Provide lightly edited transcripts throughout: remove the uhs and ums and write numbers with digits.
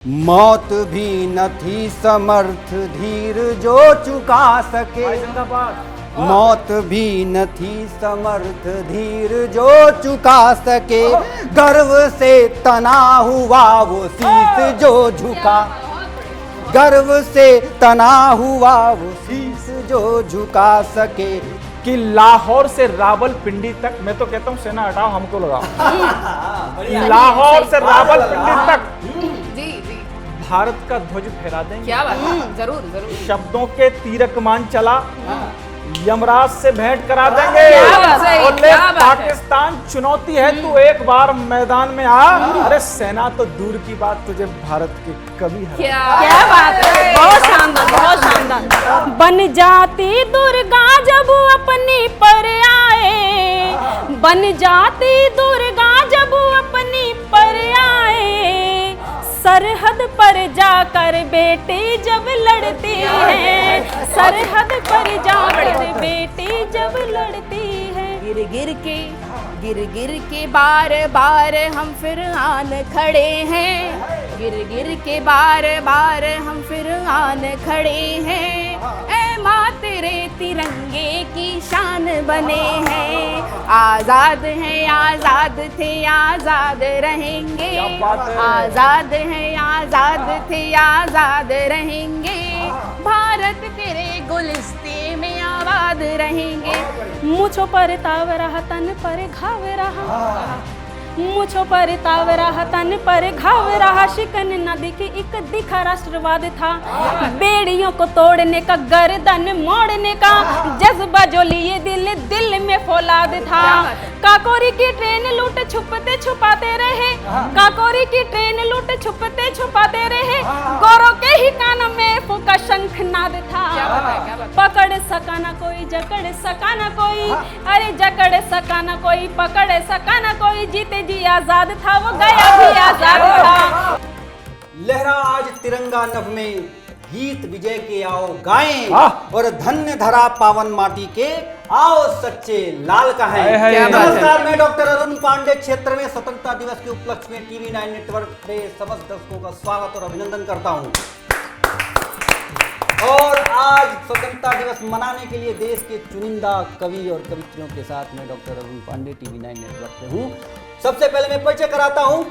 मौत भी न थी समर्थ धीर जो चुका सके। मौत भी न थी समर्थ धीर जो चुका सके। गर्व से तना हुआ वो शीस जो झुका। गर्व से तना हुआ वो शीस जो झुका सके। कि लाहौर से रावलपिंडी तक, मैं तो कहता हूँ सेना हटाओ हमको लगाओ। लाहौर से रावलपिंडी तक जी जी भारत का ध्वज फहरा देंगे। क्या बात है, जरूर जरूर। शब्दों के तीरकमान चला, यमराज से भेंट करा देंगे। क्या बात है, और ले क्या बात है। पाकिस्तान चुनौती है, तू एक बार मैदान में आ। अरे सेना तो दूर की बात, तुझे भारत के कभी हरा। क्या बात है, बहुत शानदार, बहुत शानदार। बन जाती दुर्गा जब अपनी पर आए। बन जाती दुर्गा जब अपनी पर आए। सरहद पर जाकर बेटी जब लड़ती है। सरहद पर जाकर बेटी जब लड़ती है। गिर गिर के बार बार हम फिर आन खड़े हैं। गिर के बार बार हम फिर आन खड़े हैं। ऐ माँ तेरे तिरंगे की शान बने हैं। आजाद हैं, आजाद थे, आजाद रहेंगे। आजाद हैं, आजाद थे, आजाद रहेंगे। भारत तेरे गुलिस्ते में आबाद रहेंगे। मुझो पर ताव रहा तन पर घाव रहा। मुझो पर ताव रहा तन पर घाव रहा। शिकन नदी की एक दिखा राष्ट्रवाद था। बेड़ियों को तोड़ने का, गर्दन मोड़ने का जज्बा जो लिए दिल दिल में फौलाद था। काकोरी की ट्रेन लूट छुपते छुपाते रहे। काकोरी की ट्रेन लूट छुपते छुपाते रहे। गौरव के ही कान में फूका शंखनाद था। पकड़ सका ना कोई, जकड़ सका ना कोई। अरे जकड़ सका ना कोई, पकड़ सका ना कोई। जीते जी आजाद था, वो गया भी आजाद था। लहरा आज तिरंगा नभ में, गीत विजय के आओ गाएं। और धन्य धरा पावन माटी के, आओ सच्चे लाल कहें। नमस्कार, मैं डॉक्टर अरुण पांडे क्षेत्र में स्वतंत्रता दिवस के उपलक्ष्य में टीवी 9 नेटवर्क के समस्त दर्शकों का स्वागत और अभिनंदन करता हूं। और आज स्वतंत्रता दिवस मनाने के लिए देश के चुनिंदा कवि और कवित्रियों के साथ मैं doctor Arun Pande TV 9 network पे हूँ। सबसे पहले मैं परिचय कराता हूँ।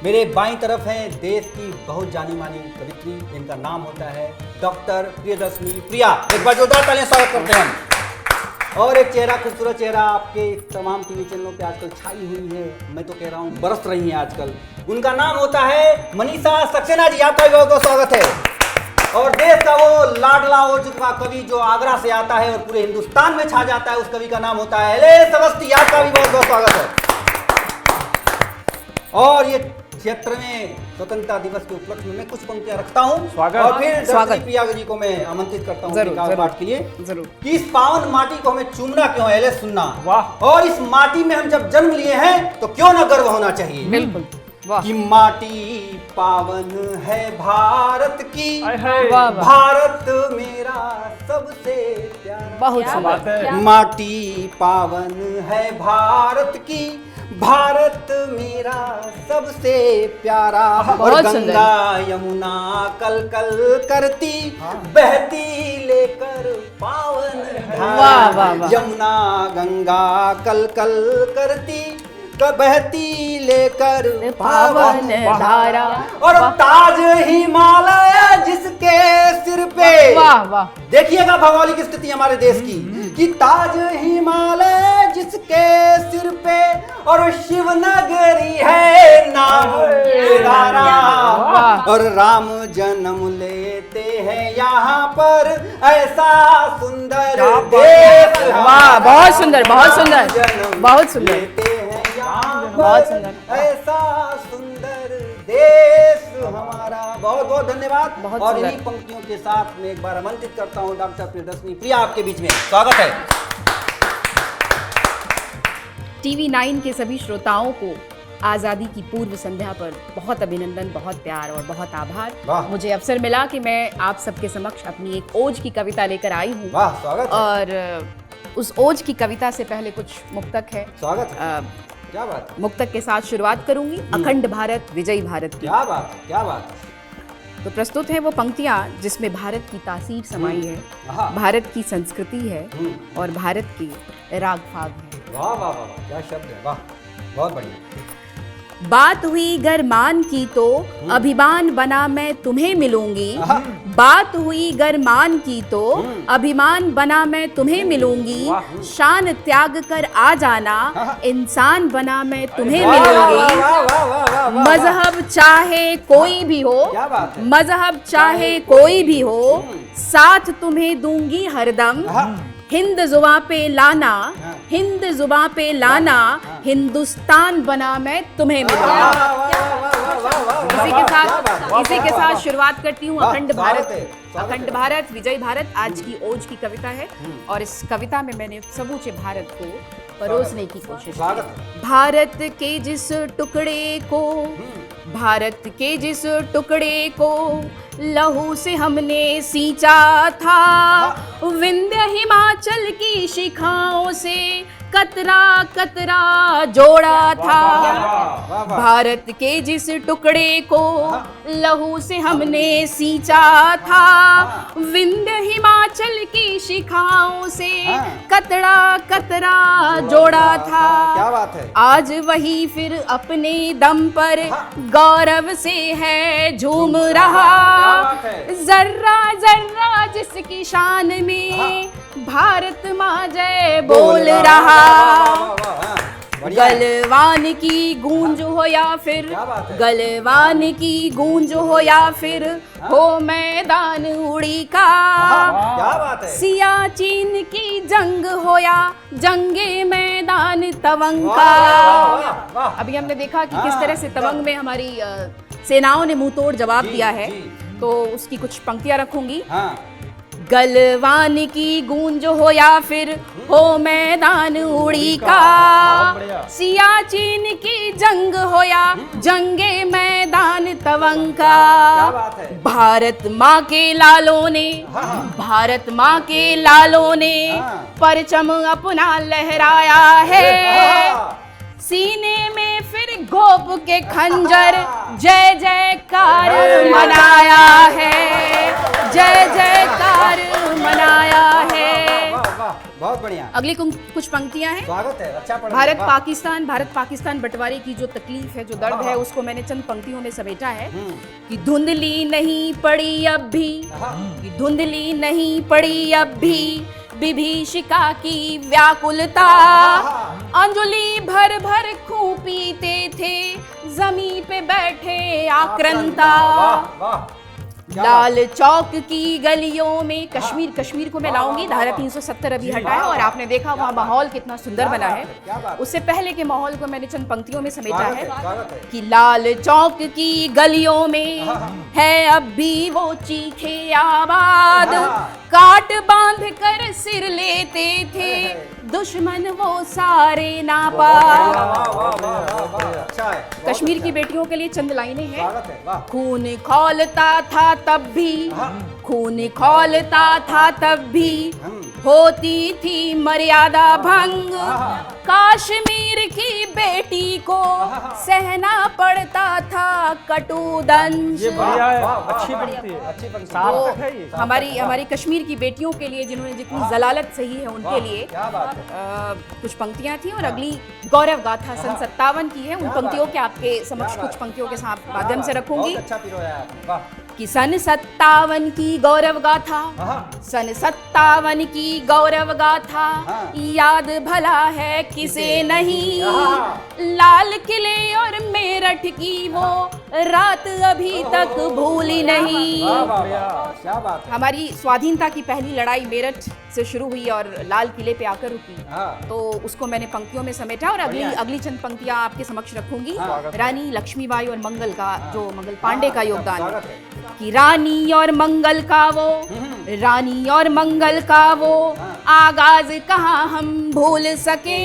मेरे बाईं तरफ हैं देश की बहुत जानी मानी कवित्री, जिनका नाम होता है डॉक्टर प्रियदर्शनी प्रिया। एक बार जोरदार तालियां स्वागत करते हैं हम। और एक चेहरा, खूबसूरत चेहरा आपके तमाम टीवी चैनलों पे आजकल छाई हुई है, मैं तो कह रहा हूँ बरस रही है आजकल। उनका नाम होता है मनीषा सक्सेना जी। आपका बहुत बहुत स्वागत है। और देश का वो लाडला हो चुका कवि जो आगरा से आता है और पूरे हिंदुस्तान में छा जाता है, उस कवि का नाम होता है एल.एस. अवस्थी। आपका भी बहुत बहुत स्वागत है। और ये क्षेत्र में स्वतंत्रता दिवस के उपलक्ष्य में मैं कुछ पंक्तियां रखता हूँ। स्वागत। और फिर स्वागत प्रिया जी को मैं आमंत्रित करता हूँ पाठ के लिए। जरूर। कि इस पावन माटी को हमें चूमना क्यों है, एल.एस. सुनना। वाह। और इस माटी में हम जब जन्म लिए हैं तो क्यों ना गर्व होना चाहिए। बिल्कुल। वाह। कि माटी पावन है भारत की। वाह। भारत मेरा सबसे प्यारा। बहुत क्या सुंदर। बात है। माटी पावन है भारत की। भारत मेरा सबसे प्यारा। और बहुत सुंदर। गंगा यमुना कल कल करती, बहती लेकर पावन धारा। वाह, वाह, वाह। यमुना गंगा कल कल करती, बहती लेकर पावन धारा। और ताज हिमालय जिसके सिर पे। वाह वाह। देखिएगा भौगोलिक स्थिति हमारे देश की, कि ताज हिमालय जिसके सिर पे, और शिव नगरी है नाम तेरा। और राम जन्म लेते हैं यहाँ पर, ऐसा सुंदर देश। वाह, बहुत सुंदर, बहुत सुंदर, जन्म बहुत सुंदर। लेते हैं यहाँ बहुत पर, सुंदर। ऐसा सुंदर देश हमारा। बहुत बहुत धन्यवाद। बहुत और सुंदर। इन्हीं पंक्तियों के साथ मैं एक बार आमंत्रित करता हूँ डॉक्टर प्रियदर्शनी प्रिया, आपके बीच में स्वागत है। टीवी 9 के सभी श्रोताओं को आज़ादी की पूर्व संध्या पर बहुत अभिनंदन, बहुत प्यार और बहुत आभार। वाह। मुझे अवसर मिला कि मैं आप सबके समक्ष अपनी एक ओज की कविता लेकर आई हूँ। वाह, स्वागत है। और उस ओज की कविता से पहले कुछ मुक्तक है। स्वागत है। क्या बात है। मुक्तक के साथ शुरुआत करूंगी। अखंड भारत विजयी भारत की। क्या बात है, क्या बात है। तो प्रस्तुत है वो पंक्तियाँ जिसमें भारत की तासीर समाई है, हाँ। भारत की संस्कृति है और भारत की राग फाग है। वाह वाह वाह वाह, क्या शब्द है, वाह, बहुत बढ़िया। बात हुई गरमान की तो अभिमान बना मैं तुम्हें मिलूंगी। बात हुई गरमान की तो अभिमान बना मैं तुम्हें मिलूंगी। शान त्याग कर आ जाना, इंसान बना मैं तुम्हें मिलूंगी। मजहब चाहे कोई भी हो, क्या बात है? मजहब चाहे कोई भी हो, साथ तुम्हें दूंगी हरदम। हिंद जुबां पे लाना, हिंद जुबां पे लाना, हिंदुस्तान बना मैं तुम्हें मिलूंगा। इसी के साथ शुरुआत करती हूँ अखंड भारत, अखंड भारत विजय भारत आज की ओज की कविता है और इस कविता में मैंने समूचे भारत को परोसने की कोशिश की। भारत के जिस टुकड़े को, भारत के जिस टुकड़े को लहू से हमने सींचा था, विंध्य हिमाचल की शिखाओं से कतरा कतरा जोड़ा था। भारत के जिस टुकड़े को लहू से हमने सींचा था, विंध्य हिमाचल की शिखाओं से कतरा कतरा जोड़ा था। क्या बात है? आज वही फिर अपने दम पर गौरव से है झूम रहा। जर्रा जर्रा जिसकी शान में भारत माँ जय बोल रहा। गलवान की गूंज हो या फिर, गलवान की गूंज हो या फिर हो मैदान उड़ी का। क्या बात है? सियाचिन की जंग हो या जंगे मैदान तवंग का। अभी हमने देखा कि किस तरह से तवंग में हमारी सेनाओं ने मुंह तोड़ जवाब दिया है, तो उसकी कुछ पंक्तियां रखूंगी। गलवान की गूंज हो या फिर हो मैदान उड़ी का, सियाचिन की जंग हो या जंगे मैदान तवंग का। भारत माँ के लालों ने, भारत माँ के लालों ने परचम अपना लहराया है। सीने में फिर गोप के खंजर जय जयकार मनाया है, जय जयकार मनाया है। बहुत बढ़िया। अगली कुछ पंक्तियां हैं। स्वागत है, अच्छा पढ़ा। भारत पाकिस्तान बंटवारे की जो तकलीफ है, जो दर्द है, उसको मैंने चंद पंक्तियों में समेटा है कि धुंधली नहीं पड़ी अब भी, कि धुंधली नहीं पड़ी अब भी विभीषिका की व्याकुलता। अंजलि भर भर खूं पीते थे जमीन पे बैठे आक्रांता। लाल चौक की गलियों में, कश्मीर को मैं लाऊंगी, धारा 370 अभी हटा है और आपने देखा वहाँ माहौल कितना सुंदर बना है। उससे पहले के माहौल को मैंने चंद पंक्तियों में समेटा है कि लाल चौक की गलियों में है अब भी वो चीखे आबाद, काट बांध कर सिर लेते थे दुश्मन वो सारे नापाक। कश्मीर की बेटियों के लिए चंद लाइनें हैं। खून खौलता था तब भी, खून खौलता था तब भी होती थी मर्यादा भंग। कश्मीर की बेटी को सहना पड़ता था कटुदंश। अच्छी पंक्ति है। हमारी कश्मीर की बेटियों के लिए जिन्होंने जितनी जलालत सही है उनके लिए कुछ पंक्तियां थी। और अगली गौरव गाथा सन 57 की है। उन पंक्तियों के आपके समक्ष कुछ पंक्तियों के साथ माध्यम से रखूंगी कि सन 57 की गौरव गाथा, सन 57 की गौरव गाथा याद भला है किसे नहीं। लाल किले और मेरठ की वो रात अभी तक भूली नहीं। हमारी स्वाधीनता की पहली लड़ाई मेरठ से शुरू हुई और लाल किले पे आकर रुकी, तो उसको मैंने पंक्तियों में समेटा और अगली चंद पंक्तियां आपके समक्ष रखूंगी। रानी लक्ष्मीबाई और मंगल का, जो मंगल पांडे का योगदान है कि रानी और मंगल का वो, रानी और मंगल का वो आगाज कहाँ हम भूल सके।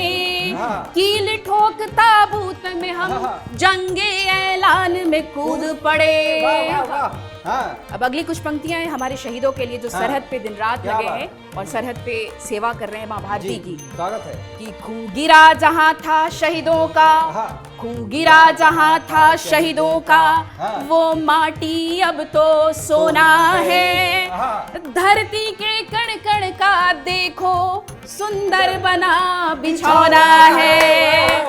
कील ठोक ताबूत में हम जंगे ऐलान में कूद पड़े। अब अगली कुछ पंक्तियां हैं हमारे शहीदों के लिए जो सरहद पे दिन रात लगे हैं और सरहद पे सेवा कर रहे हैं माँ भारती की। स्वागत है। कि खून गिरा जहाँ था शहीदों का, खून गिरा जहाँ था शहीदों का, वो माटी अब तो सोना है। धरती के कण कण का देखो सुंदर बना बिछौना है।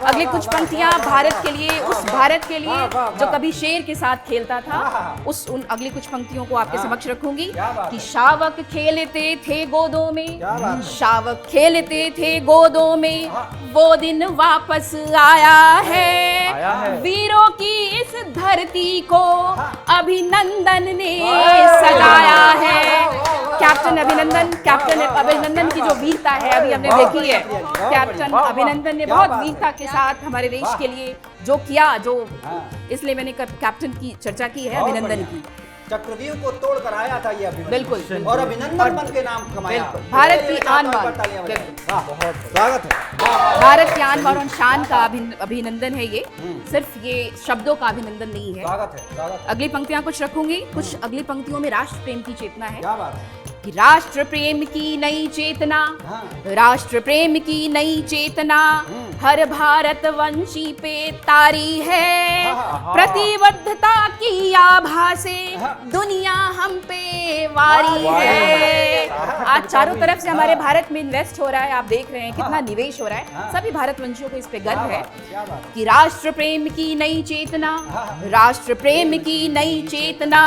अगली कुछ पंक्तियां भारत के लिए, उस भारत के लिए जो कभी शेर के साथ खेलता था, उस उन अगली कुछ पंक्तियों को आपके समक्ष रखूंगी कि शावक खेलते थे गोदों में, शावक खेलते थे गोदों में, वो दिन वापस आया है। वीरों की इस धरती को अभिनंदन ने सजाया है। कैप्टन अभिनंदन की जो वीरता है अभी हमने देखी है। कैप्टन अभिनंदन ने बहुत वीरता के साथ हमारे देश के लिए जो किया, जो इसलिए मैंने कैप्टन की चर्चा की है, अभिनंदन की। चक्रव्यूह को तोड़ कर आया था ये अभिनंदन, बिल्कुल, और अभिनंदन बन के नाम कमाया। भारत की आन बान, बहुत स्वागत है। भारत की आन बान और शान का अभिनंदन है ये, सिर्फ ये शब्दों का अभिनंदन नहीं है। स्वागत है, स्वागत है। अगली पंक्तियां कुछ रखूंगी, कुछ अगली पंक्तियों में राष्ट्र प्रेम की चेतना है। क्या बात है। कि राष्ट्र प्रेम की नई चेतना, राष्ट्र प्रेम की नई चेतना हर भारतवंशी पे तारी है। प्रतिबद्धता की आभा से दुनिया हम पे वारी है। आज चारों तरफ से हमारे भारत में इन्वेस्ट हो रहा है, आप देख रहे हैं कितना निवेश हो रहा है। सभी भारतवंशियों को इस पे गर्व है कि राष्ट्र प्रेम की नई चेतना, राष्ट्र प्रेम की नई चेतना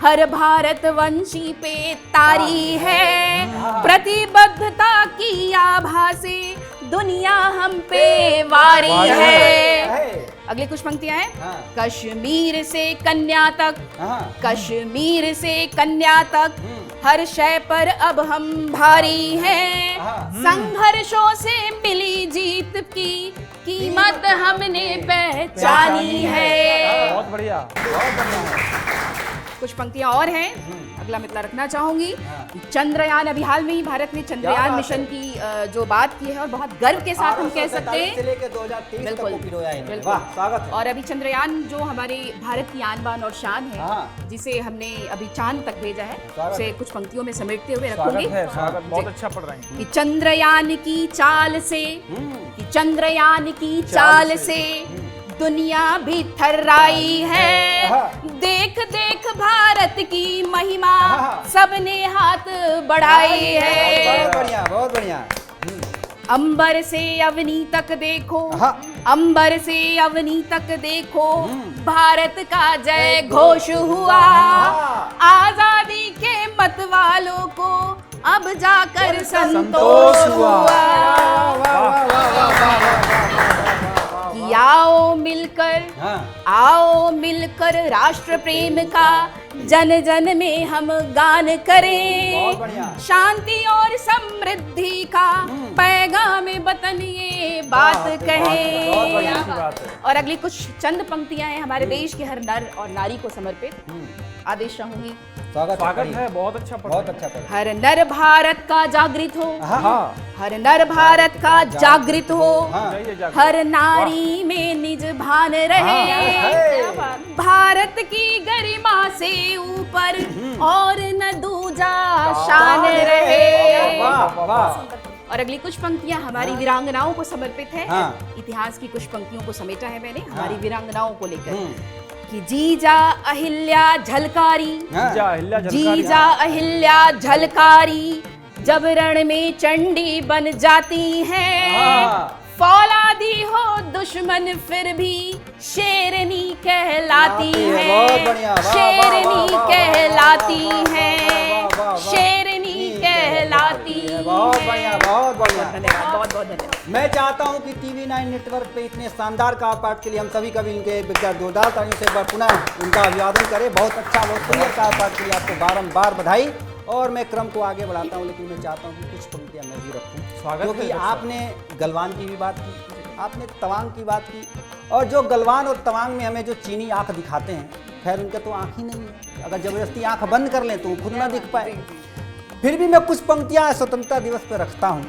हर भारतवंशी पे तारी है। प्रतिबद्धता की आभा से दुनिया हम पे वारी है। अगली कुछ पंक्तियां हैं। कश्मीर से कन्या तक, कश्मीर से कन्या तक हर शय पर अब हम भारी हैं। संघर्षों से मिली जीत की कीमत हमने पहचानी है। बहुत बढ़िया, बहुत बढ़िया। कुछ पंक्तियां और हैं। अगला मितला रखना चाहूंगी कि चंद्रयान, अभी हाल में ही भारत ने चंद्रयान मिशन की जो बात की है और बहुत गर्व के साथ हम कह सकते हैं, बिल्कुल। स्वागत है। और अभी चंद्रयान जो हमारे भारत की आन बान और शान है, जिसे हमने अभी चांद तक भेजा है, उसे कुछ पंक्तियों में समेटते हुए रखूंगी। स्वागत, बहुत अच्छा पढ़ रहे हैं। कि चंद्रयान की चाल से, कि चंद्रयान की चाल से दुनिया भी थर्राई है। देख देख भारत की महिमा सबने हाथ बढ़ाई है। बहुत बढ़िया, बहुत बढ़िया। अंबर से अवनी तक देखो, अंबर से अवनी तक देखो, भारत का जय घोष हुआ। आजादी के मत वालों को अब जाकर संतोष हुआ। आओ मिलकर, आओ मिलकर राष्ट्र प्रेम का जन जन में हम गान करें। शांति और समृद्धि का पैगाम वतन ये बात कहें। और अगली कुछ चंद पंक्तियां हैं हमारे देश के हर नर और नारी को समर्पित। आदेश चाहूंगी। स्वागत है, बहुत अच्छा, बहुत अच्छा। हर नर भारत का जागृत हो, हर नर भारत का जागृत हो, हर नारी में निज भान रहे। भारत की गरिमा से ऊपर और न दूजा शान रहे। और अगली कुछ पंक्तियां हमारी वीरांगनाओं को समर्पित है। इतिहास की कुछ पंक्तियों को समेटा है मैंने हमारी वीरांगनाओं को लेकर कि जीजा अहिल्या झलकारी, जीजा अहिल्या झलकारी जब रण में चंडी बन जाती हैं। फौलादी हो दुश्मन फिर भी शेरनी कहलाती है, शेरनी कहलाती है, शेरनी कहलाती है। बहुत बढ़िया, बहुत बढ़िया। धन्यवाद, बहुत बहुत धन्यवाद। मैं चाहता हूं कि TV9 नेटवर्क पे इतने शानदार कार पाठ के लिए हम सभी कभी इनके एक बार जोरदार तालियों से एक बार पुनः उनका अभिवादन करें। बहुत अच्छा, बहुत सुंदर कार पाठ के लिए आपको बारंबार बधाई। और मैं क्रम को आगे बढ़ाता हूं, लेकिन मैं चाहता हूं कि कुछ पंक्तियां मैं भी रखूं, क्योंकि आपने गलवान की भी बात की, आपने तवांग की बात की, और जो गलवान और तवांग में हमें जो चीनी आंख दिखाते हैं, खैर उनके तो आंख ही नहीं है। अगर जबरदस्ती आंख बंद कर लें तो खुद ना दिख पाए। फिर भी मैं कुछ पंक्तियां स्वतंत्रता दिवस पर रखता हूं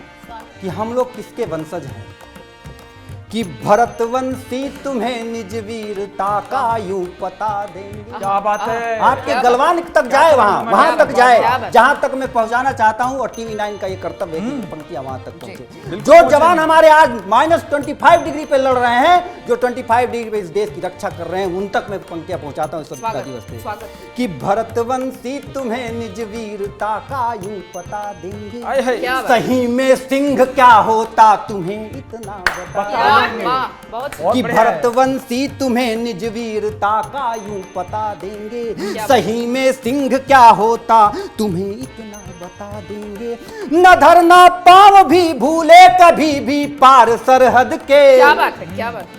कि हम लोग किसके वंशज हैं। कि भरतवंशी तुम्हें निज वीरता का यूं पता देंगे। क्या बात है। आपके गलवान तक जाए, वहां तक क्या जाए बात। जहां तक मैं पहुंचाना चाहता हूं, और टीवी 9 का ये कर्तव्य है कि पंक्तियां वहां तक पहुंचे। जो जवान हमारे आज -25 डिग्री पे लड़ रहे हैं, जो 25 डिग्री पे इस देश की रक्षा कर रहे हैं, उन तक मैं पंक्तियां पहुंचाता हूं स्वतंत्रता दिवस पे कि भरतवंशी तुम्हें निज वीरता का यूं पता देंगे, आए हाय। क्या बात। सही में सिंह क्या होता तुम्हें इतना बता बहुत कि बढ़िया है। भरतवंशी तुम्हें निज वीरता का यूं पता देंगे, सही में सिंह क्या होता तुम्हें इतना बता देंगे। न धरना पाँव भी भूले कभी भी पार सरहद के, क्या बात है, क्या बात है।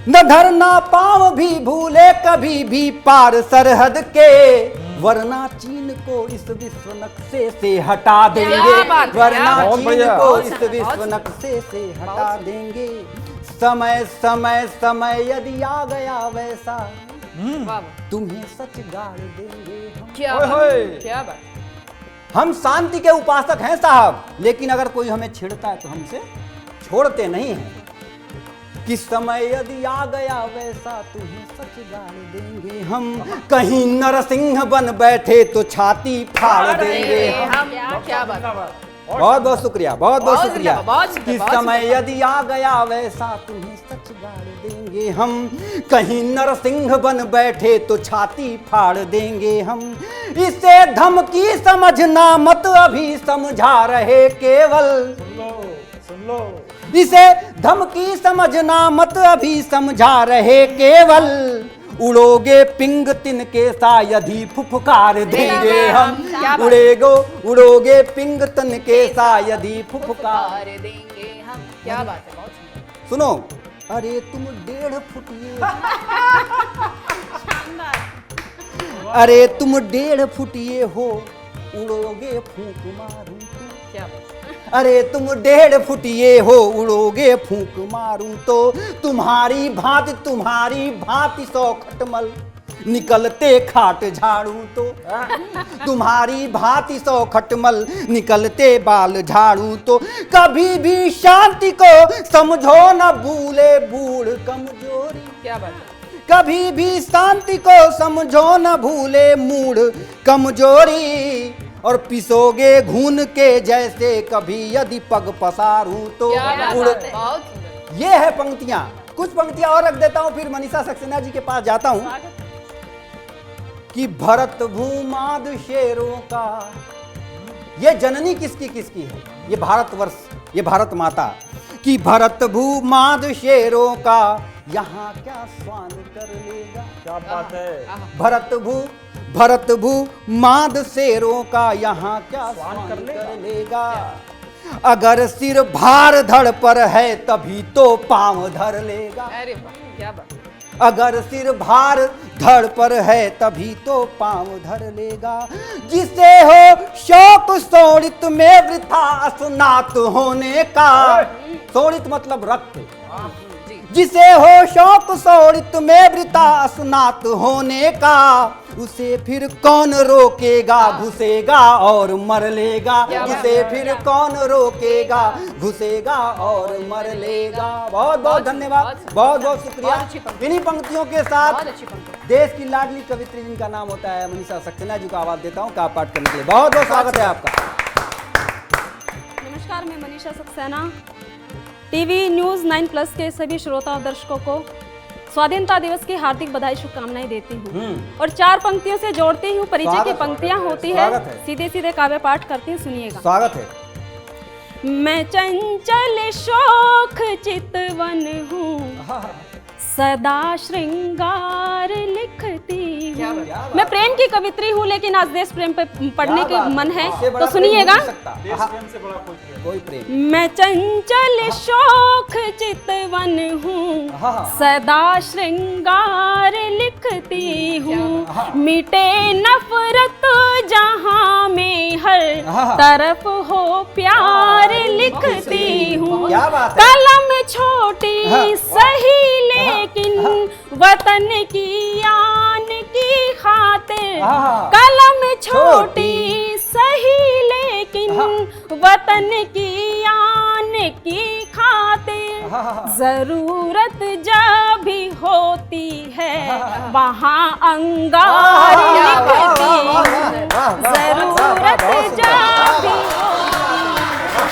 न धरना पाँव भी भूले कभी भी पार सरहद के, वरना चीन को इस विश्व नक्शे से हटा देंगे, क्या बात है, वरना बहुत चीन बढ़िया। को बहुत इस सुंदर, विश्व बहुत नक्शे से हटा देंगे। समय समय समय यदि आ गया वैसा, वाह वाह। तुम्हें सच गाड़ देंगे हम। क्या ओए बात होए। है, क्या बात है। हम शांति के उपासक हैं साहब, लेकिन अगर कोई हमें छेड़ता है तो हमसे छोड़ते नहीं हैं। कि समय यदि आ गया वैसा तुम्हें सच गाड़ देंगे हम, कहीं नरसिंह बन बैठे तो छाती फाड़ देंगे हम। हम क्या बात है। बहुत बहुत शुक्रिया, बहुत बहुत बहुत शुक्रिया। बहुत शुक्रिया, कि बहुत समय शुक्रिया। यदि आ गया वैसा तुम्हें सच गाड़ देंगे हम, कहीं नरसिंह बन बैठे तो छाती फाड़ देंगे हम। इसे धमकी समझना मत अभी समझा रहे केवल, सुन लो। इसे धमकी समझना मत अभी समझा रहे केवल, उड़ोगे पिंग तिनके शायद ही फुफकार देंगे हम। क्या बात। उड़ोगे पिंग तिनके शायद ही फुफकार। पुकार देंगे हम। क्या बात है, बहुत सुंदर। सुनो, अरे तुम 1.5 फुटिए, अरे तुम 1.5 फुटिए हो, उड़ोगे फूंक मारूं तो। क्या बात है। अरे तुम 1.5 फुटिए हो, उड़ोगे फूंक मारूं तो, तुम्हारी भांति 100 खटमल निकलते खाट झाड़ू तो, तुम्हारी भांति 100 खटमल निकलते बाल झाड़ू तो। कभी भी शांति को समझो न भूले बूढ़ कमजोरी, क्या बात है। कभी भी शांति को समझो न भूले मूढ़ कमजोरी, और पिसोगे घून के जैसे कभी यदि पग पसारूं तो क्या बात उड़। है, बहुत सुंदर। ये है पंक्तियां, कुछ पंक्तियां और रख देता हूं, फिर मनीषा सक्सेना जी के पास जाता हूं। कि भरत भूमाद शेरों का, ये जननी किसकी है, ये भारतवर्ष, ये भारत माता। कि भरत भूमाद शेरों का यहाँ क्या स्वान कर लेगा। क्या बात है। भरत भू माद शेरों का यहाँ क्या स्वान कर लेगा। अगर सिर भार धड़ पर है तभी तो पांव धर लेगा, अरे वाह, क्या बात है। अगर सिर भार धड़ पर है तभी तो पांव धर लेगा। जिसे हो शौक सोड़ित में वृथा स्नात होने का, सोड़ित मतलब रक्त, जिसे हो शौक सोड़ित में वृथा स्नात होने का, उसे फिर कौन रोकेगा, घुसेगा और मर लेगा। उसे फिर कौन रोकेगा, घुसेगा और मर लेगा। बहुत बहुत धन्यवाद, बहुत बहुत शुक्रिया। इन्हीं पंक्तियों के साथ बहुत अच्छी पंक्ति। देश की लाडली कवित्री जिनका नाम होता है मनीषा सक्सेना जी को आवाज देता हूँ का पाठ करने के लिए। बहुत बहुत स्वागत है आपका। नमस्कार, मैं मनीषा सक्सेना टीवी न्यूज़ 9+ के सभी श्रोता और दर्शकों को स्वाधीनता दिवस की हार्दिक बधाई शुभकामनाएं देती हूँ और 4 पंक्तियों से जोड़ती हूँ। परिचय की पंक्तियाँ होती है, सीधे सीधे काव्य पाठ करती हूँ, सुनिएगा। स्वागत है। मैं चंचल शोक चितवन हूँ, सदा श्रृंगार लिखती हूँ। मैं प्रेम की कवित्री हूँ, लेकिन आज देश प्रेम पे पढ़ने के मन है, तो सुनिएगा। कोई प्रेम। मैं चंचल शोक चितवन हूँ, सदा श्रृंगार लिखती हूँ। मिटे नफरत जहाँ में हर तरफ हो प्यार लिखती हूँ। कलम छोटी सही लेकिन वतन की आन की खातिर, कलम छोटी सही लेकिन वतन की आन की खातिर, जरूरत जब भी होती है वहाँ अंगार लिखती हूँ, जरूरत जब भी होती है।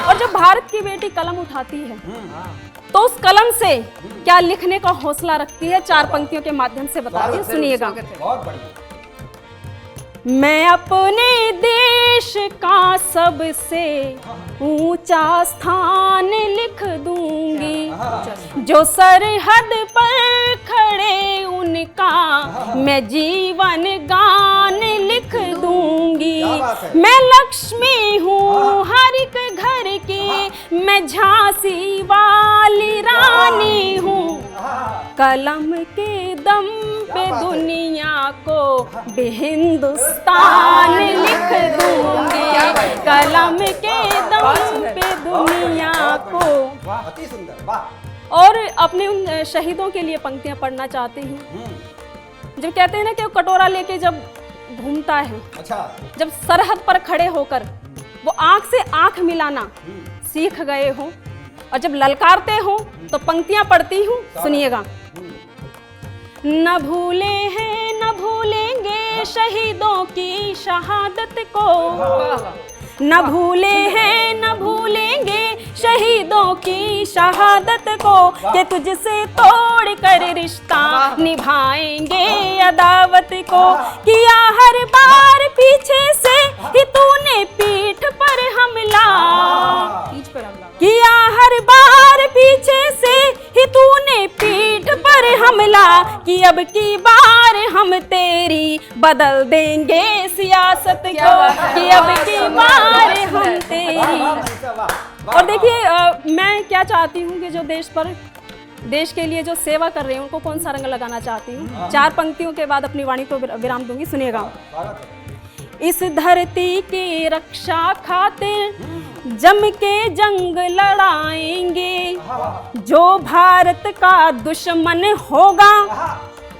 और जब भारत की बेटी कलम उठाती है तो उस कलम से क्या लिखने का हौसला रखती है, 4 पंक्तियों के माध्यम से बताती है, सुनिएगा। बहुत बढ़िया। मैं अपने देश का सबसे ऊंचा स्थान लिख दूंगी, जो सरहद पर खड़े उनका मैं जीवन गान लिख दूंगी। मैं लक्ष्मी हूँ हर एक घर की, मैं झांसी वाली रानी हूँ, कलम के दम पे दुनिया को हिंदुस्तान लिख दूंगी, कलम के दम पे दुनिया को। अति सुंदर, वाह। और अपने उन शहीदों के लिए पंक्तियां पढ़ना चाहती हूँ। जब कहते हैं ना कि वो कटोरा लेके जब घूमता है, अच्छा, जब सरहद पर खड़े होकर वो आंख से आंख मिलाना सीख गए हो, और जब ललकारते हो तो पंक्तियां पढ़ती हूँ, सुनिएगा। न भूले हैं न भूलेंगे शहीदों की शहादत को, न भूले हैं न भूलेंगे शहीदों की शहादत को, कि तुझसे तोड़ कर रिश्ता निभाएंगे अदावत को। किया हर बार पीछे से ही तूने पीठ पर हमला, किया हर बार पीछे से ही तूने पीठ पर हमला, कि अब की बार हम तेरी बदल देंगे सियासत को, कि अब की बार हम तेरी। और देखिए मैं क्या चाहती हूँ कि जो देश के लिए जो सेवा कर रहे हैं उनको कौन सा रंग लगाना चाहती हूँ। 4 पंक्तियों के बाद अपनी वाणी को विराम दूंगी, सुनिएगा। इस धरती की रक्षा खातिर जम के जंग लड़ाएंगे, जो भारत का दुश्मन होगा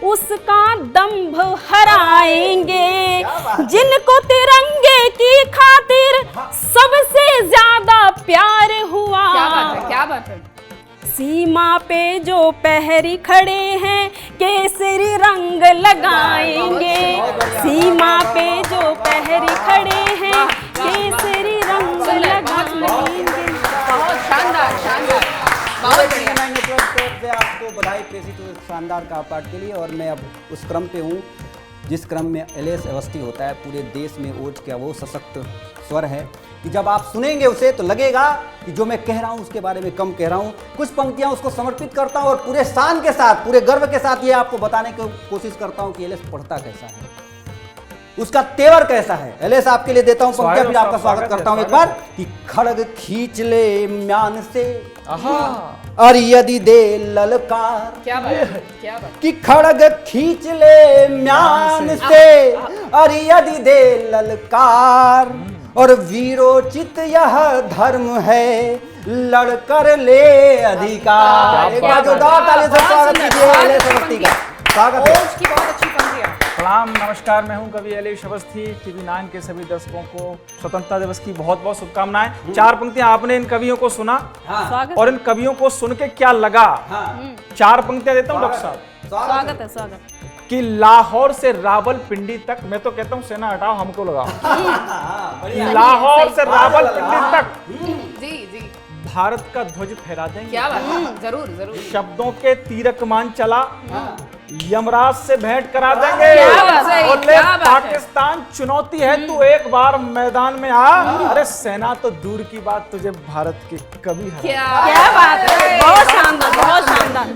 उसका दंभ हराएंगे, जिनको तिरंगे की खातिर सबसे ज्यादा प्यार हुआ। क्या बात है। सीमा पे जो पहरी खड़े हैं केसरी रंग लगाएंगे, सीमा पे जो पहरी खड़े हैं केसरी रंग लगाएंगे। बहुत शानदार, शानदार, बहुत बढ़िया। से आपको बधाई प्रेषित हो शानदार का पाठ के लिए। और मैं अब उस क्रम पे हूँ जिस क्रम में एलएस अवस्थी होता है, पूरे देश में ओज का वो सशक्त स्वर है कि जब आप सुनेंगे उसे तो लगेगा कि जो मैं कह रहा हूँ उसके बारे में कम कह रहा हूँ। कुछ पंक्तियाँ उसको समर्पित करता हूँ और पूरे शान के साथ, पूरे गर्व के साथ ये आपको बताने की कोशिश करता हूँ कि एलएस पढ़ता कैसा है, उसका तेवर कैसा है। एलएस आपके लिए देता हूँ पंक्तियाँ, फिर आपका स्वागत करता हूँ एक बार। कि खड़ग खींच ले म्यान से और यदि दे ललकार। क्या बात है, क्या बात। कि खड़ग खींच ले म्यान से और यदि दे ललकार, और वीरोचित यह धर्म है लड़कर ले अधिकार। एक बार जोरदार ताली से स्वागत कीजिए एलएस अवस्थी का। स्वागत है। ओज की बहुत अच्छी पंक्ति है। सलाम, नमस्कार, मैं हूं कवि एलएस अवस्थी। टीवी 9 के सभी दर्शकों को स्वतंत्रता दिवस की बहुत बहुत शुभकामनाएं। 4 पंक्तियां आपने इन कवियों को सुना, स्वागत और इन कवियों को सुन के क्या लगा। 4 पंक्तियां देता हूं डॉक्टर साहब। स्वागत है, स्वागत। कि लाहौर से रावलपिंडी तक, मैं तो कहता हूँ सेना हटाओ हमको लगाओ। लाहौर से रावलपिंडी तक जी जी, भारत का ध्वज फहरा देंगे। क्या बात है, जरूर जरूर। शब्दों के तीरक मान चला, यमराज से भेंट करा देंगे। क्या बात है, बोले क्या बात है। पाकिस्तान चुनौती है, तू एक बार मैदान में आ। अरे सेना तो दूर की बात, तुझे भारत के कभी हरा। क्या बात है, बहुत शानदार, बहुत शानदार।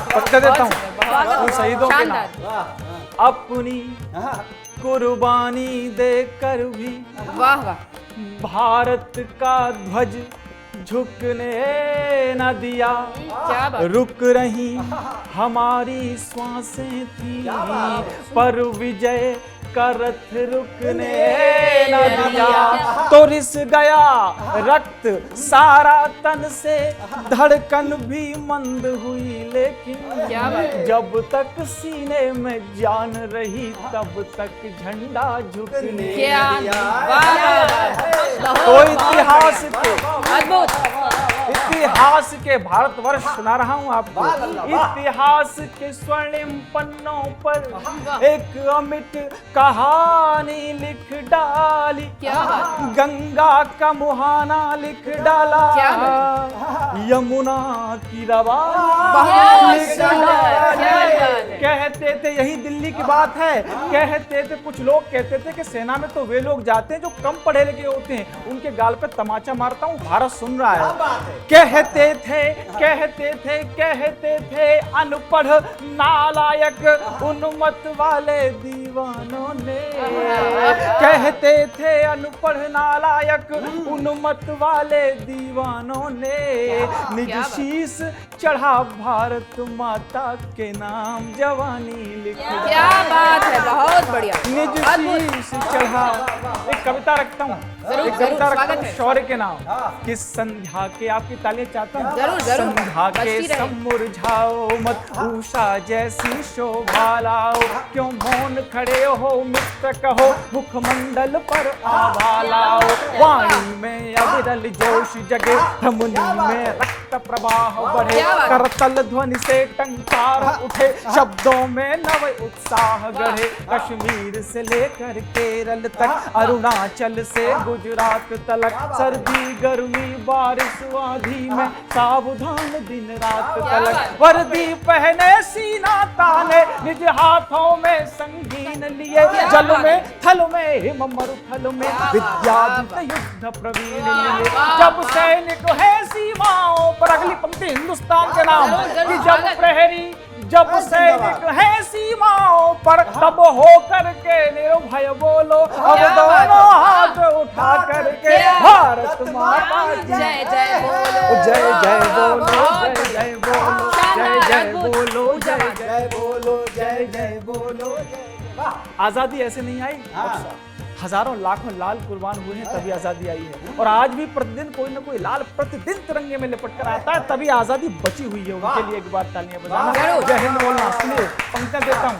पक्का देता हूँ उन शहीदों के नाम। शानदार। अपनी कुर्बानी देकर भी वाह वाह। भारत का ध्वज झुकने न दिया। क्या बात। रुक रही हमारी श्वासें थी, पर विजय का रथ रुकने न दिया। तो रिस गया रक्त सारा तन से, धड़कन भी मंद हुई, लेकिन क्या बात है। जब तक सीने में जान रही तब तक झंडा झुकने क्या दिया। वाह वाह वाह। तो इतिहास के अद्भुत। इतिहास के भारतवर्ष सुना रहा हूँ आपको। इतिहास के स्वर्णिम पन्नों पर एक अमिट कहानी लिख डाली, क्या बात? गंगा का मुहाना लिख डाला, क्या यमुना की रवानी बहुत लिख सुंदर, डाली। क्या बात है। कहते थे, यही दिल्ली की बात है, कहते थे कुछ लोग कहते थे कि सेना में तो वे लोग जाते हैं जो कम पढ़े लिखे होते हैं, उनके गाल पे तमाचा मारता हूँ, भारत सुन रहा है। कहते थे अनपढ़ नालायक उन्मत्त वाले दीवानों ने, कहते थे अनपढ़ नालायक उन्मत्त वाले दीवानों ने निज शीश चढ़ा भारत माता के नाम जवानी लिख। क्या बात है, बहुत बढ़िया, निज शीश चढ़ा। एक कविता रखता हूँ, एक कविता रखता हूँ शौर्य के नाम। किस संध्या के, आपकी तालियां चाहता हूँ। जरूर, जरूर। संध्या के बजती रहे। मुरझाओ मत, उषा जैसी शोभा लाओ, क्यों मौन खड़े हो मित्र कहो, मुखमंडल पर आभा लाओ। वाणी में अविरल जोश जगे, धमनी में रक्त प्रवाह बढ़े, करतल ध्वनि से टंकार उठे, शब्दों में नव उत्साह गढ़े। कश्मीर से लेकर केरल तक, अरुणाचल से गुजरात तलक, सर्दी गर्मी बारिश आंधी में सावधान दिन रात तलक। वर्दी पहने सीना ताने, निज हाथों में संगीन लिए, जल में थल में हिम मरुथल में विद्याधीत युद्ध प्रवीण लिए। जब सैनिक है सीमाओं पर, अगली पंक्ति हिंदुस्तान के नाम, कि जब प्रहरी जब सैनिक है सीमाओं पर, तब हो करके निर्भय बोलो, अब दोनों हाथ उठा करके भारत माता की जय जय बोलो, जय जय बोलो, जय जय बोलो, जय जय बोलो, जय जय बोलो, जय जय बोलो। आजादी ऐसे नहीं आई, हजारों लाखों लाल कुर्बान हुए हैं तभी आजादी आई है। और आज भी प्रतिदिन कोई ना कोई लाल प्रतिदिन तिरंगे में लिपट कर आता है, तभी आजादी बची हुई है। उनके लिए एक बार तालियां बजाना। जय हिंद बोलना। सुनिए पंक्तियां देता हूँ।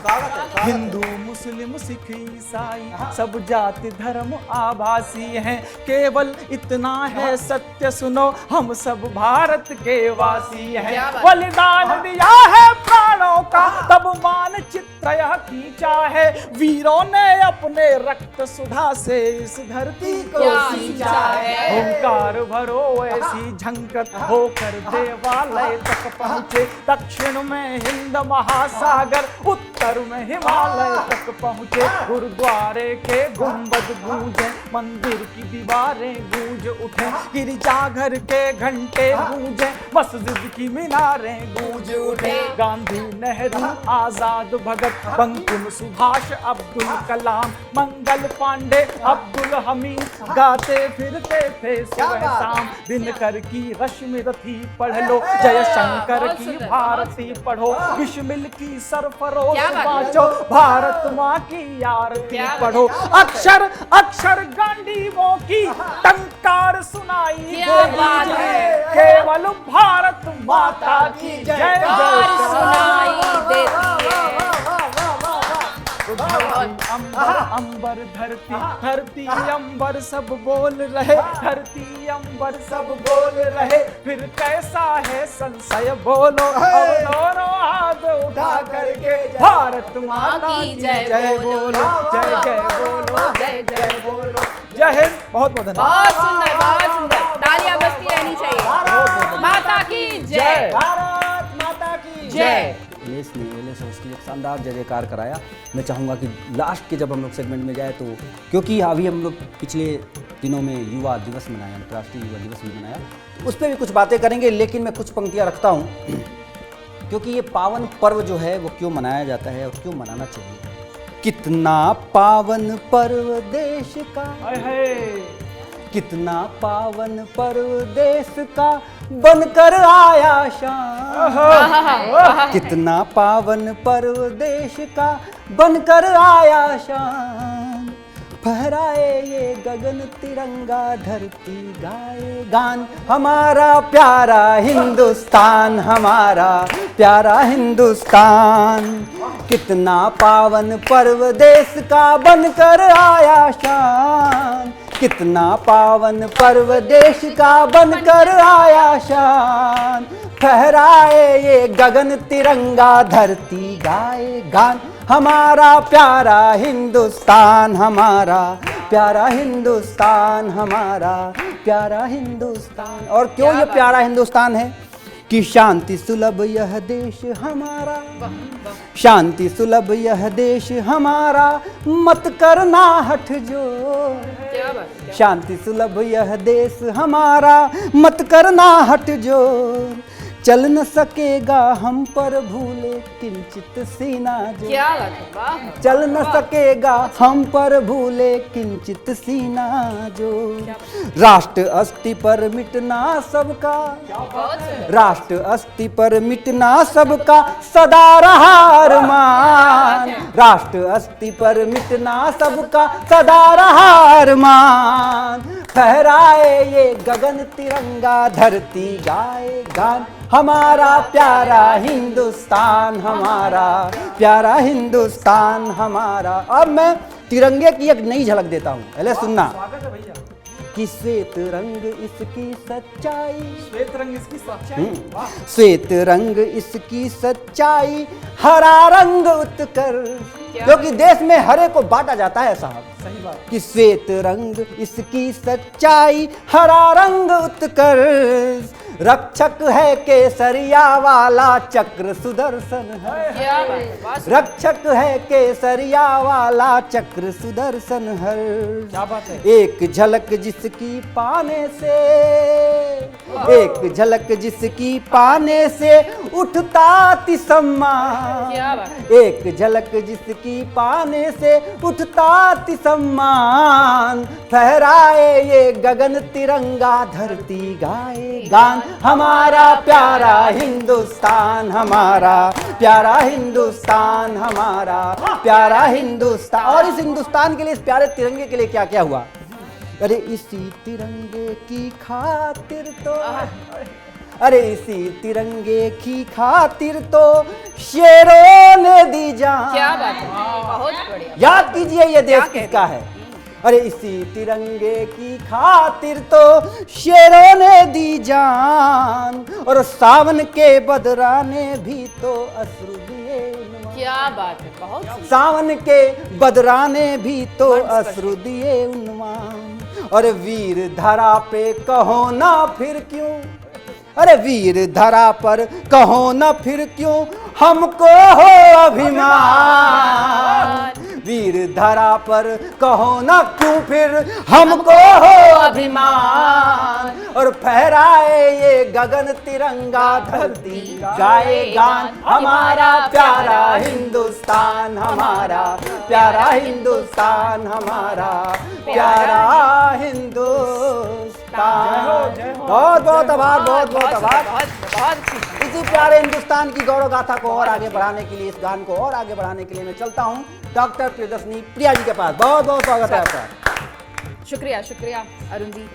हिंदू मुस्लिम सिख ईसाई सब जाति धर्म आभासी हैं, केवल इतना है सत्य सुनो, हम सब भारत के वासी हैं। बलिदान दिया है प्राणों का, तब मानचित्र यह खींचा है, वीरों ने अपने रक्त सुधा से इस धरती को सींचा है। ओंकार भरो ऐसी झंकर होकर देवालय तक पहुँचे, दक्षिण में हिंद महासागर, उत्तर में हिमालय तक पहुँचे। गुरुद्वारे के गुंबद गूंजे, मंदिर की दीवारें गूंज उठे, गिरजाघर के घंटे गूंजे, मस्जिद की मीनारें गूंज उठे। गांधी नेहरू आजाद भगत बंकिम सुभाष अब्दुल कलाम मंगल पांडे अब्दुल हमीद गाते फिरते थे सुबह शाम। दिनकर की रश्मि रथी पढ़ लो, जय शंकर की भारती पढ़ो, बिस्मिल की सरफरोश बाँचो, भारत माँ की आरती पढ़ो। अक्षर अक्षर गांडीवों की टंकार सुनाई दीजिए, केवल भारत माता की जय जय सुनाई देती है। अंबर अंबर धरती धरती अंबर सब बोल रहे, धरती अंबर सब बोल रहे, फिर कैसा है संशय बोलो, अब दोनों हाथ उठा करके भारत माता की जय बोलो, जय जय बोलो, जय जय बोलो। जय हिंद। बहुत बहुत धन्यवाद। बहुत सुंदर, बहुत सुंदर, तालियां बजती रहनी चाहिए। माता की जय, भारत माता की जय। एलेस ने उसके लिए शानदार जय जयकार कराया। मैं चाहूँगा कि लास्ट के जब हम लोग सेगमेंट में जाए, तो क्योंकि अभी हम लोग पिछले दिनों में युवा दिवस मनाया, अंतर्राष्ट्रीय युवा दिवस भी मनाया, तो उस पर भी कुछ बातें करेंगे। लेकिन मैं कुछ पंक्तियाँ रखता हूँ, क्योंकि ये पावन पर्व जो है वो क्यों मनाया जाता है और क्यों मनाना चाहिए। कितना पावन पर्व देश का, कितना पावन पर्व देश का बनकर आया शान, कितना पावन पर्व देश का बनकर आया शान। फहराए ये गगन तिरंगा, धरती गाए गान, हमारा प्यारा हिंदुस्तान, हमारा प्यारा हिंदुस्तान। कितना पावन पर्व देश का बनकर आया शान, कितना पावन पर्व देश का बनकर आया शान, फहराए ये गगन तिरंगा, धरती गाए गान, हमारा प्यारा हिंदुस्तान, हमारा प्यारा हिंदुस्तान, हमारा प्यारा हिंदुस्तान। और क्यों ये प्यारा हिंदुस्तान है? कि शांति सुलभ यह देश हमारा, शांति सुलभ यह देश हमारा, मत करना हठ जोर, शांति सुलभ यह देश हमारा, मत करना हठ जोर, चल न सकेगा हम पर भूले किंचित सीना जो, क्या बात है, वाह। चल न सकेगा हम पर भूले किंचित सीना जो, राष्ट्र अस्थि पर मिटना सबका, राष्ट्र अस्थि पर मिटना सबका सदा रहा अरमान, राष्ट्र अस्थि पर मिटना सबका सदा रहा अरमान, फहराए ये गगन तिरंगा, धरती गाए गान, हमारा प्यारा हिंदुस्तान, हमारा प्यारा हिंदुस्तान, हमारा। अब मैं तिरंगे की एक नई झलक देता हूँ, पहले सुनना। स्वागत है भैया। कि श्वेत रंग इसकी सच्चाई, श्वेत रंग इसकी सच्चाई, वाह। श्वेत रंग इसकी सच्चाई, हरा रंग उत्कर, क्योंकि देश में हरे को बांटा जाता है साहब, सही बात। कि श्वेत रंग इसकी सच्चाई, हरा रंग उत्कर्ष, रक्षक है केसरिया वाला चक्र सुदर्शन है, क्या बात है, वाह। रक्षक है केसरिया वाला चक्र सुदर्शन हर, क्या बात है। एक झलक जिसकी पाने से, एक झलक जिसकी पाने से उठता तिसम्मान, क्या बात है। एक झलक जिसकी पाने से उठता तिसम्मान, फहराए ये गगन तिरंगा, धरती गाए गान, हमारा प्यारा हिंदुस्तान, हमारा प्यारा हिंदुस्तान, हमारा प्यारा हिंदुस्तान। और इस हिंदुस्तान के लिए, इस प्यारे तिरंगे के लिए क्या क्या हुआ? अरे इसी तिरंगे की खातिर तो, अरे इसी तिरंगे की खातिर तो शेरों ने दी जान, क्या बात है, बहुत बढ़िया। याद कीजिए ये देश किसका है? अरे इसी तिरंगे की खातिर तो शेरों ने दी जान, और सावन के बदराने भी तो अश्रु दिए उन्माद, क्या बात है, बहुत सी। सावन के बदराने भी तो अश्रु दिए उन्मान, और वीर धरा पे कहो ना फिर क्यों, अरे वीर धरा पर कहो ना फिर क्यों, हमको हो अभिमान, वीर धरा पर कहो ना क्यों फिर हमको हो अभिमान, और फहराए ये गगन तिरंगा, धरती गाए गान, हमारा प्यारा हिंदुस्तान, हमारा प्यारा हिंदुस्तान, हमारा प्यारा हिंदुस्तान। बहुत बहुत आभार, बहुत बहुत आभार। बहुत इसी प्यारे हिंदुस्तान की गौरव गाथा को और आगे बढ़ाने के लिए, इस गान को और आगे बढ़ाने के लिए मैं चलता हूँ डॉक्टर प्रियदर्शनी प्रिया जी के पास। बहुत बहुत स्वागत है आपका। शुक्रिया, शुक्रिया अरुण जी।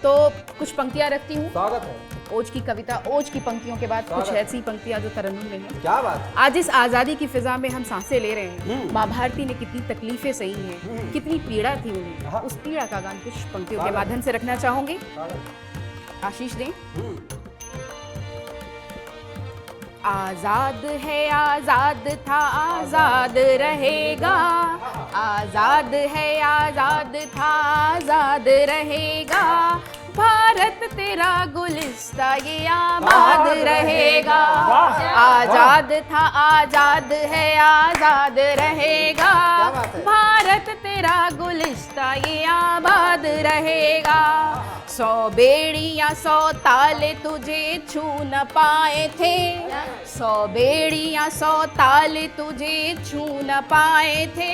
तो कुछ पंक्तियां रखती हूँ, स्वागत है। ओज की कविता, ओज की पंक्तियों के बाद कुछ स्वागत है। ऐसी पंक्तियां जो तरन्नुम में हैं। क्या बात है। आज इस आज़ादी की फिजा में हम सांसें ले रहे हैं। माँ भारती ने कितनी तकलीफें सही हैं, कितनी पीड़ा थी उन्हें, हाँ। उस पीड़ा का गान कुछ पंक्तियों के स्वागत। माध्यम से रखना चाहूंगी। आशीष दें। आजाद है, आजाद था, आजाद रहेगा, आजाद है, आजाद था, आजाद रहेगा, भारत तेरा गुलिस्ता ये आबाद रहेगा, आजाद था, आजाद है, आजाद रहेगा, भारत तेरा गुलिस्ता ये आबाद रहेगा, 100 बेड़ियां 100 ताले तुझे छू न पाए थे, 100 बेड़ियां 100 ताले तुझे छू न पाए थे,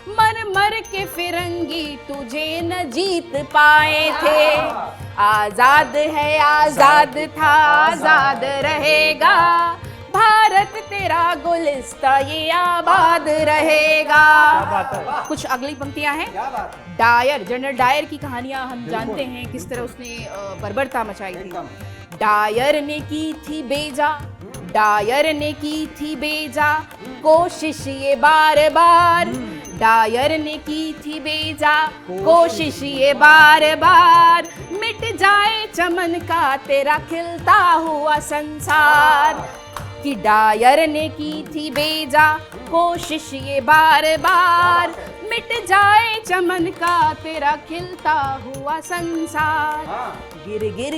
मर मर के फिरंगी तुझे न जीत पाए थे, आजाद है, आजाद था, आजाद रहेगा, भारत तेरा गुलिस्ता ये आबाद रहेगा। कुछ अगली पंक्तियां हैं। डायर, जनरल डायर की कहानियां हम जानते हैं, किस तरह उसने बर्बरता मचाई थी। डायर ने की थी बेजा, डायर ने की थी बेजा कोशिश ये बार बार, डायर ने की थी बेजा कोशिश ये बार बार, मिट जाए चमन का तेरा खिलता हुआ संसार। कि डायर ने की थी बेजा कोशिश ये बार बार, मिट जाए चमन का तेरा खिलता हुआ संसार। गिर गिर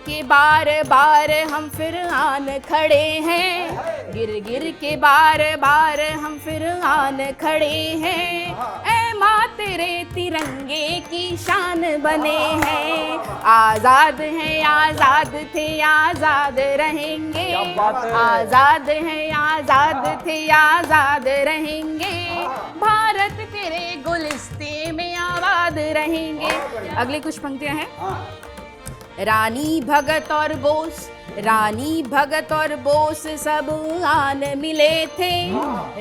के बार बार हम फिर आन खड़े हैं, गिर के बार बार हम फिर आन खड़े हैं। ऐ माँ तेरे तिरंगे की शान बने हैं, आजाद हैं आजाद थे आजाद रहेंगे, आजाद हैं आजाद थे आजाद रहेंगे, भारत तेरे गुलिस्ते में आबाद रहेंगे। अगली कुछ पंक्तियां हैं। रानी भगत और बोस, रानी भगत और बोस सब आन मिले थे,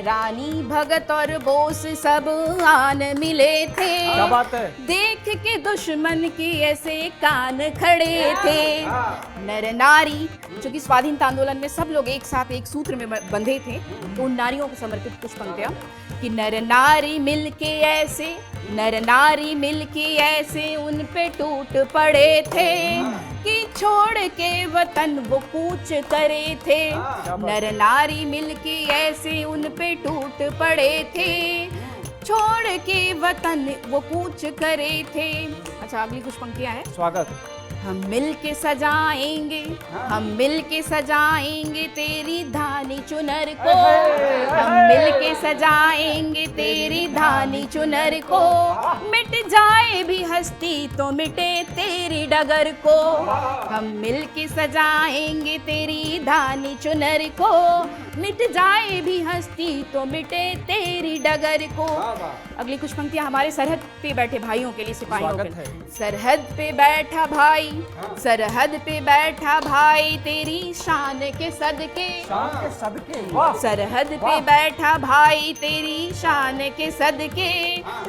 रानी भगत और बोस सब आन मिले थे। क्या बात है? देख के दुश्मन के ऐसे कान खड़े थे। नर नारी, चूंकि स्वाधीनता आंदोलन में सब लोग एक साथ एक सूत्र में बंधे थे, तो उन नारियों को समर्पित कुछ पंक्तियां। कि नर नारी मिलके ऐसे, नर नारी मिलके ऐसे उन पे टूट पड़े थे, कि छोड़ के वतन वो कूच करे थे। नर नारी मिलके ऐसे उन पे टूट पड़े थे, छोड़ के वतन वो कूच करे थे। अच्छा, अगली कुछ पंक्तियां हैं। स्वागत। हम मिल के सजाएंगे, हम मिल के सजाएंगे तेरी धानी चुनर को, हम मिल के सजाएंगे तेरी धानी चुनर को, मिट जाए भी हस्ती तो मिटे तेरी डगर को। हम मिल के सजाएंगे तेरी धानी चुनर को, मिट जाए भी हस्ती तो मिटे तेरी डगर को। अगली कुछ पंक्तियां हमारे सरहद पे बैठे भाइयों के लिए, सिपाहियों के लिए। सरहद पे बैठा भाई, सरहद पे बैठा भाई तेरी शान के सदके, सरहद पे बैठा भाई तेरी शान के सदके,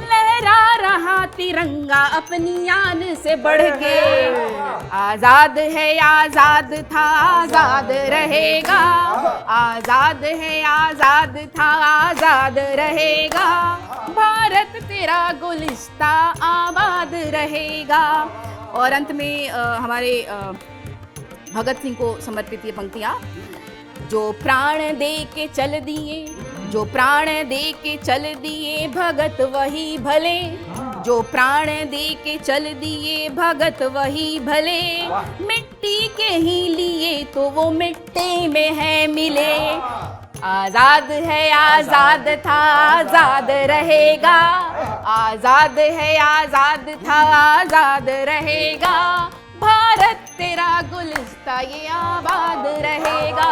लहरा रहा तिरंगा अपनी आन से बढ़ के। आजाद है आजाद था आजाद रहेगा, आजाद है आजाद था आजाद रहेगा, भारत तेरा गुलिस्ता आबाद रहेगा। और अंत में हमारे भगत सिंह को समर्पित ये पंक्तियाँ। जो प्राण दे के चल दिए, जो प्राण दे के चल दिए भगत वही भले, जो प्राण दे के चल दिए भगत वही भले, मिट्टी के ही लिए तो वो मिट्टी में है मिले। आजाद है आजाद था आजाद रहेगा, आजाद है आजाद था आजाद रहेगा, भारत तेरा गुलिस्ता ये आबाद रहेगा,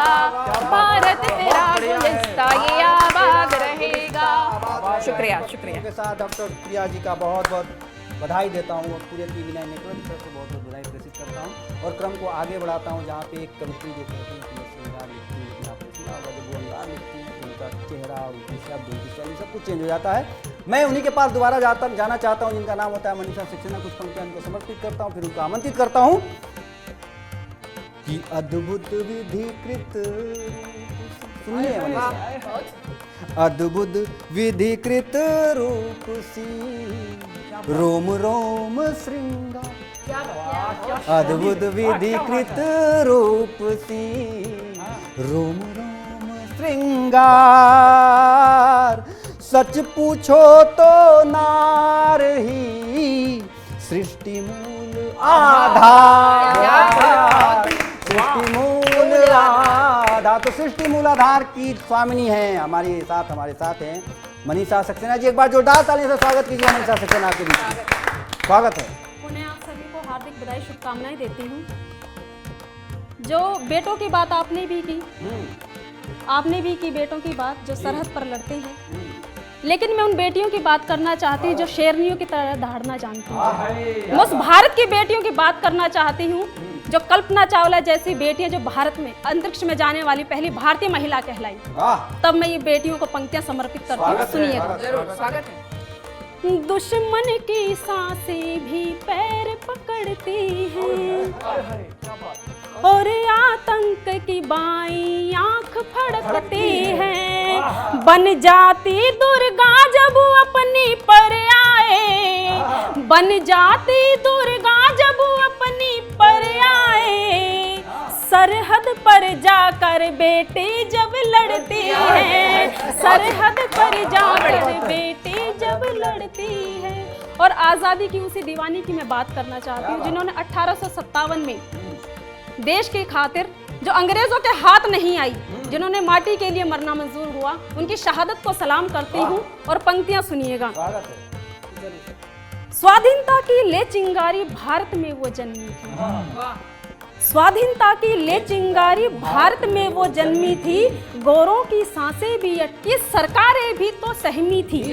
भारत तेरा गुलिस्ता ये आबाद रहेगा। शुक्रिया शुक्रिया। के साथ डॉक्टर प्रिया जी का बहुत बहुत बधाई देता हूँ और पूरे TV9 नेटवर्क की तरफ से बहुत बहुत बधाई प्रेषित करता हूँ और क्रम को आगे बढ़ाता हूँ, जहाँ पे एक कवित्री जो कहती है उनका चेहरा, उनके शब्द, उनकी शैली सब कुछ चेंज हो जाता है। मैं उन्हीं के पास दोबारा जाना चाहता हूँ, जिनका नाम होता है मनीषा सक्सेना। कुछ पंक्तियां उनको समर्पित करता हूँ, फिर उनको आमंत्रित करता हूँ कि अद्भुत विधिकृत, सुनिए मनीषा, अद्भुत विधिकृत रूप सी रोम रोम श्रृंगार, अद्भुत विधिकृत रूप सी रोम रोम श्रृंगार, सच पूछो तो नार ही सृष्टि मूल आधार, सृष्टि मूल आधार। तो सृष्टि मूल आधार की स्वामिनी है हमारे साथ हैं मनीषा सक्सेना जी। एक बार जोरदार तालियों से स्वागत कीजिए मनीषा सक्सेना के बीच। स्वागत है। पुनः आप सभी को हार्दिक बधाई शुभकामनाएं देती हूँ। जो बेटों की बात आपने भी की, आपने भी की बेटों की बात जो सरहद पर लड़ते हैं, लेकिन मैं उन बेटियों की बात करना चाहती हूँ जो शेरनियों की तरह दहाड़ना जानती हैं। मैं उस भारत की बेटियों की बात करना चाहती हूँ जो कल्पना चावला जैसी बेटियां, जो भारत में अंतरिक्ष में जाने वाली पहली भारतीय महिला कहलाई। तब मैं ये बेटियों को पंक्तियां समर्पित करती हूँ। सुनिएगा। स्वागत है। दुश्मन की सांसें भी पैर पकड़ती हैं, और आतंक की बाई आंख फड़कती है। बन जाती दुर्गा जब अपनी पर आए, बन जाती दुर्गा जब अपनी पर आए। सरहद पर जाकर बेटी जब लड़ती है, सरहद पर जाकर बेटी जब लड़ती है। और आज़ादी की उसी दीवानी की मैं बात करना चाहती हूँ जिन्होंने 1857 में देश की खातिर जो अंग्रेजों के हाथ नहीं आई, जिन्होंने माटी के लिए मरना मंजूर हुआ, उनकी शहादत को सलाम करती हूँ। और पंक्तियाँ सुनिएगा। स्वाधीनता की ले चिंगारी भारत में वो जन्मी थी, स्वाधीनता की ले चिंगारी भारत में वो जन्मी थी। गोरों की सांसें भी अटकी, सरकारें भी तो सहमी थी।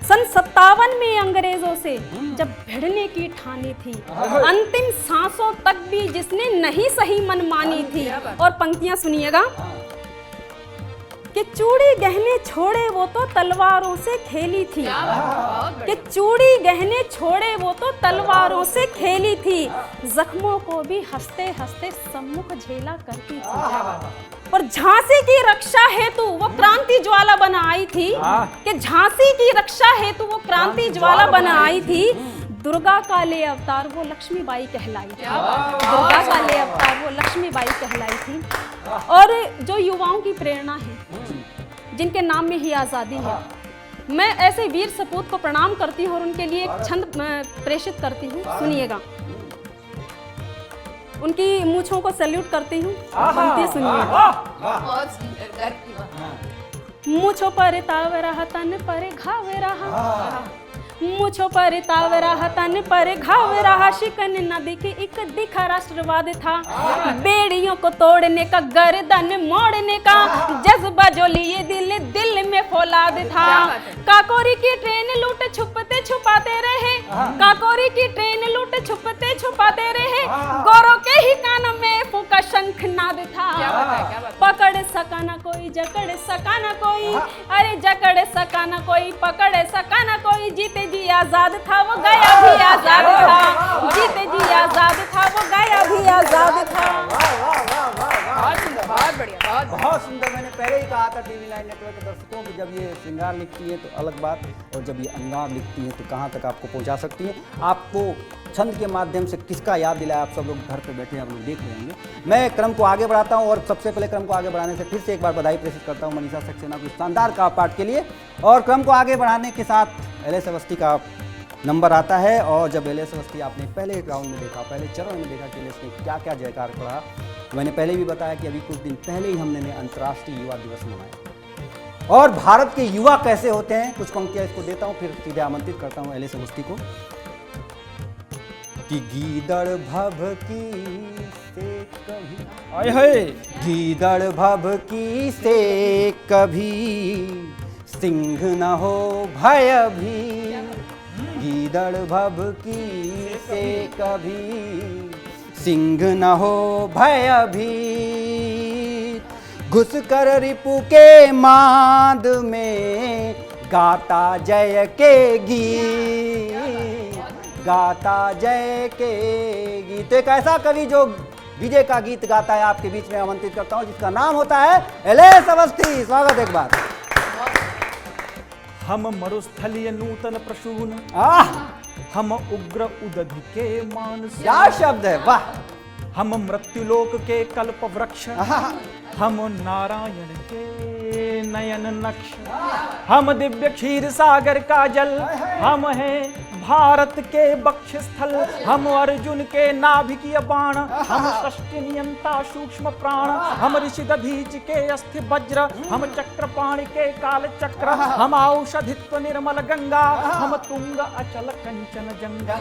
सन 57 में अंग्रेजों से जब भिड़ने की ठानी थी, अंतिम सांसों तक भी जिसने नहीं सही मनमानी थी। और पंक्तियां सुनिएगा कि चूड़ी गहने छोड़े वो तो तलवारों से खेली थी, कि चूड़ी गहने छोड़े वो तो तलवारों से खेली थी। जख्मों को भी हंसते हंसते सम्मुख झेला करती थी। और झांसी की रक्षा हेतु वो क्रांति ज्वाला बना आई थी, कि झांसी की रक्षा हेतु वो क्रांति ज्वाला बना आई थी। दुर्गा का ले अवतार वो लक्ष्मीबाई कहलाई थी, दुर्गा का ले अवतार वो लक्ष्मीबाई कहलाई थी। और जो युवाओं की प्रेरणा है, जिनके नाम में ही आज़ादी है, मैं ऐसे वीर सपूत को प्रणाम करती हूँ और उनके लिए एक छंद प्रेषित करती हूँ। सुनिएगा, उनकी मूंछों को सैल्यूट करती हूँ। पंक्ति सुनिए। मूंछों पर ताव रहा, तन पर घाव रहा, मूंछों पर ताव रहा, तन पर घाव रहा। शिकन नदी की एक दिखा राष्ट्रवाद था, बेड़ियों को तोड़ने का, गर्दन मोड़ने का जज्बा जो लिए दिल दिल में फौलाद था। काकोरी की ट्रेन लूट छुपते छुपाते रहे, काकोरी की ट्रेन लूट छुपते छुपाते रहे। गोरों के ही कान में फूका शंखनाद था। पकड़ सका ना कोई, जकड़ सका ना कोई, अरे जकड़ सका ना कोई, पकड़ सका ना कोई। जीते जी आजाद था वो गया भी आजाद था, जीते जी आजाद था वो गया भी आजाद था। बहुत सुंदर। मैंने पहले ही कहा था टीवी 9 नेटवर्क के दर्शकों को, जब ये श्रृंगार लिखती है तो अलग बात, और जब ये अंगार लिखती है तो कहाँ तक आपको पहुँचा सकती है। आपको छंद के माध्यम से किसका याद दिलाया, आप सब लोग घर पे बैठे आप लोग देख रहे होंगे। मैं क्रम को आगे बढ़ाता हूँ, और सबसे पहले क्रम को आगे बढ़ाने से फिर से एक बार बधाई प्रेषित करता हूँ मनीषा सक्सेना को शानदार का पाठ के लिए। और क्रम को आगे बढ़ाने के साथ एलएस अवस्थी का नंबर आता है। और जब एलएस अवस्थी आपने पहले राउंड में देखा, पहले चरण में देखा कि एलएस ने क्या क्या जयकार पढ़ा, मैंने पहले भी बताया कि अभी कुछ दिन पहले ही हमने अंतर्राष्ट्रीय युवा दिवस मनाया। और भारत के युवा कैसे होते हैं, कुछ पंक्तियां इसको देता हूँ, फिर सीधे आमंत्रित करता हूँ एलएस अवस्थी को। कि गीदड़ भभकी से कभी, आए हाय, गीदड़ भभकी से कभी सिंह न हो भय भी, गीदड़ भभकी से कभी सिंह न हो भय भी। घुस कर रिपु के मांद में गाता जय के गीत, गाता जय के गीत। एक ऐसा कवि जो विजय का गीत गाता है, आपके बीच में आमंत्रित करता हूं, जिसका नाम होता है एलएस अवस्थी। स्वागत एक बार। हम मरुस्थलीय नूतन प्रसून, हम उग्र उदधि के मानस। क्या शब्द है, वाह। हम मृत्युलोक के कल्प वृक्ष, हम नारायण के नयन नक्ष। हम दिव्य क्षीर सागर का जल, हम हैं भारत के बक्ष स्थल। हम अर्जुन के नाभिकीय बाण, हम षष्टि नियंता सूक्ष्म प्राण। हम ऋषि दधीच के अस्थि वज्र, हम चक्रपाणि के काल चक्र। हम औषधित्व निर्मल गंगा, हम तुंग अचल कंचन जंगा।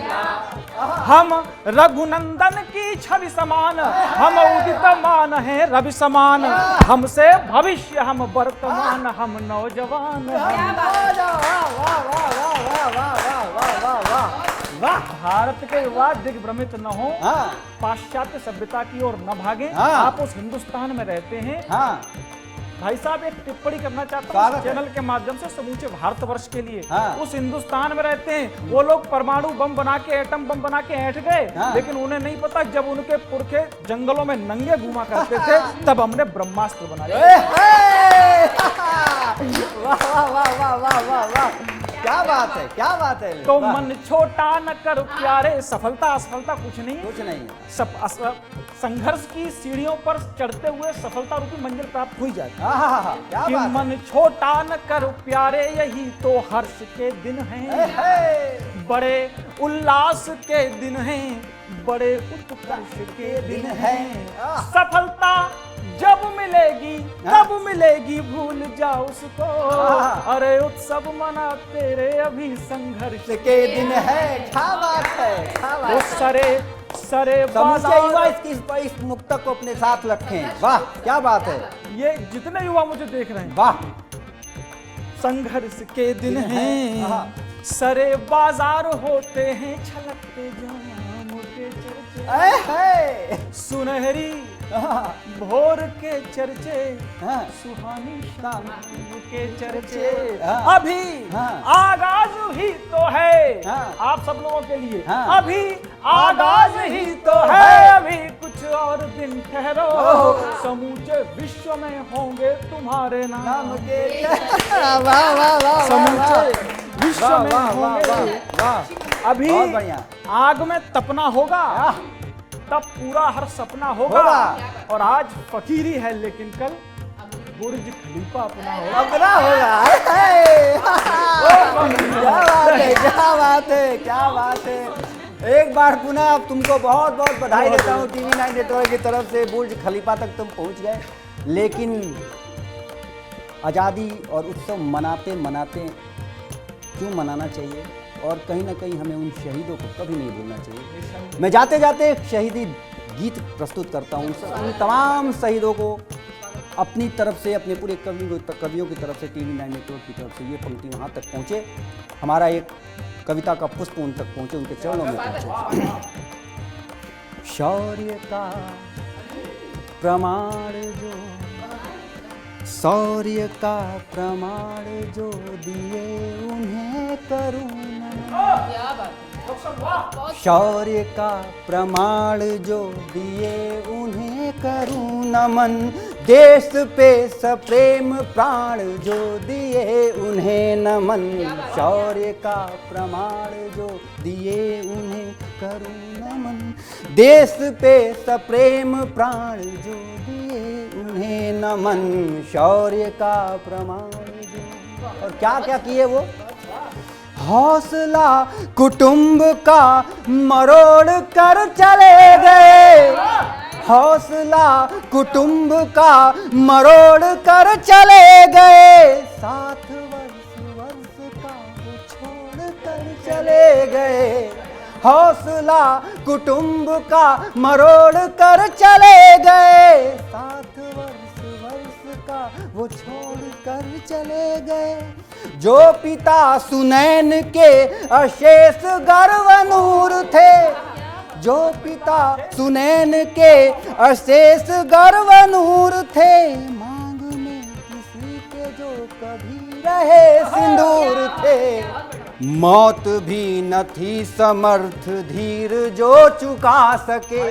हम रघुनंदन की छवि समान, हम उदितमान हैं रवि समान। हमसे भविष्य हम वर्तमान, हम नौजवान। वाह, भारत के युवा दिग्भ्रमित न हो, पाश्चात्य सभ्यता की ओर न भागे। आप उस हिंदुस्तान में रहते हैं भाई साहब एक टिप्पणी करना चाहता स्वागत हूँ है। चैनल के माध्यम से समूचे भारतवर्ष के लिए। हाँ। उस हिंदुस्तान में रहते हैं वो लोग परमाणु बम बना के, एटम बम बना के ऐंठ गए, हाँ। लेकिन उन्हें नहीं पता जब उनके पुरखे जंगलों में नंगे घूमा करते थे तब हमने ब्रह्मास्त्र बनाया। वाह वाह वाह वाह वाह वाह वाह, क्या बात है, क्या बात है। तो वाह, मन छोटा न कर प्यारे, सफलता असफलता कुछ नहीं, कुछ नहीं है। संघर्ष की सीढ़ियों पर चढ़ते हुए सफलता रूपी मंजिल प्राप्त हुई जाती है। क्या कि बात मन छोटा न कर प्यारे, यही तो हर्ष के दिन हैं, है। बड़े उल्लास के दिन हैं, बड़े उत्कर्ष के दिन हैं। सफलता जब मिलेगी तब मिलेगी, भूल जाओ उसको, अरे उत्सव मना तेरे अभी संघर्ष के दिन है। क्या बात है, क्या बात वो है। सरे समूचे युवा बाजार, इस मुक्तक को अपने साथ रखें। वाह क्या बात है, ये जितने युवा मुझे देख रहे हैं, वाह। संघर्ष के दिन हैं, हाँ। सरे बाजार होते हैं, छलकते जाम के चर्चे, है। सुनहरी हाँ, भोर के चर्चे, हाँ। सुहानी शाम के चर्चे, हाँ। अभी हाँ। आगाज ही तो है, हाँ। आप सब लोगों के लिए, हाँ। अभी आगाज ही तो है, अभी कुछ और दिन ठहरो, समूचे विश्व में होंगे तुम्हारे नाम नाम के वाह वाह वाह वाह, समूचे विश्व वाह, में वाह, वाह, होंगे। वाह। अभी बहुत बढ़िया। आग में तपना होगा, तब पूरा हर सपना होगा, और आज फकीरी है लेकिन कल बुर्ज खलीफा अपना होगा। अपना होगा। है। क्या बात है, क्या बात है, क्या बात है। एक बार पुनः अब तुमको बहुत बहुत बधाई देता हूँ। TV9 नेटवर्क की तरफ से बुर्ज खलीफा तक तुम पहुँच गए, लेकिन आज़ादी और उत्सव मनाते मनाते क्यों मनाना चाहिए, और कहीं ना कहीं हमें उन शहीदों को कभी नहीं भूलना चाहिए। मैं जाते जाते एक शहीदी गीत प्रस्तुत करता हूँ उन तमाम शहीदों को अपनी तरफ से, अपने पूरे कवियों की तरफ से, TV9 नेटवर्क की तरफ से ये पंक्ति वहाँ तक पहुँचे, हमारा एक कविता का पुष्प उन तक पहुँचे, उनके चरणों में पहुँचे। शौर्य का प्रमाण जो, शौर्य का प्रमाण जो दिए उन्हें करूँ नमन। शौर्य का प्रमाण जो दिए उन्हें करूँ नमन, देश पे सप्रेम प्राण जो दिए उन्हें नमन। शौर्य का प्रमाण जो दिए उन्हें करूँ नमन, देश पे सप्रेम प्राण जो दिए उन्हें नमन। शौर्य का प्रमाण जो, और क्या क्या किए वो, हौसला कुटुंब का मरोड़ कर चले गए, हौसला कुटुंब का मरोड़ कर चले गए, 7 वर्ष का वो छोड़ कर चले गए, हौसला कुटुंब का मरोड़ कर चले गए, 7 वर्ष का वो छोड़ कर चले गए। जो पिता सुनैन के अशेष गर्व नूर थे, जो पिता सुनैन के अशेष गर्व नूर थे, मांग में किसी के जो कभी रहे सिंदूर थे, मौत भी न थी समर्थ धीर जो चुका सके,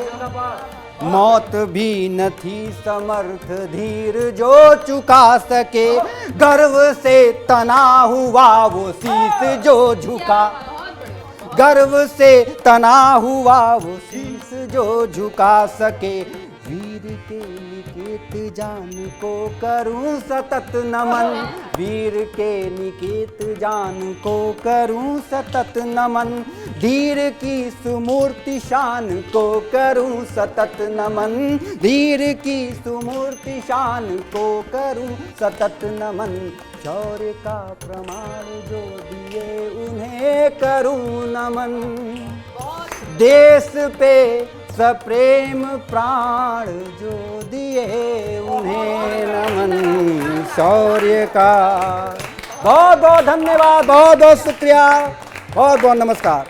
मौत भी न थी समर्थ धीर जो चुका सके, गर्व से तना हुआ वो शीस जो झुका, गर्व से तना हुआ वो शीस जो झुका सके, वीर के निकेत जान को करूं सतत नमन, वीर के निकेत जान को करूं सतत नमन, धीर की सुमूर्ति शान को करूं सतत नमन, धीर की सुमूर्ति शान को करूं सतत नमन। शौर्य का प्रमाण जो दिए उन्हें करूं नमन, देश पे सप्रेम प्राण जो दिए उन्हें नमन। शौर्य का बहुत बहुत धन्यवाद, बहुत बहुत शुक्रिया, बहुत बहुत नमस्कार।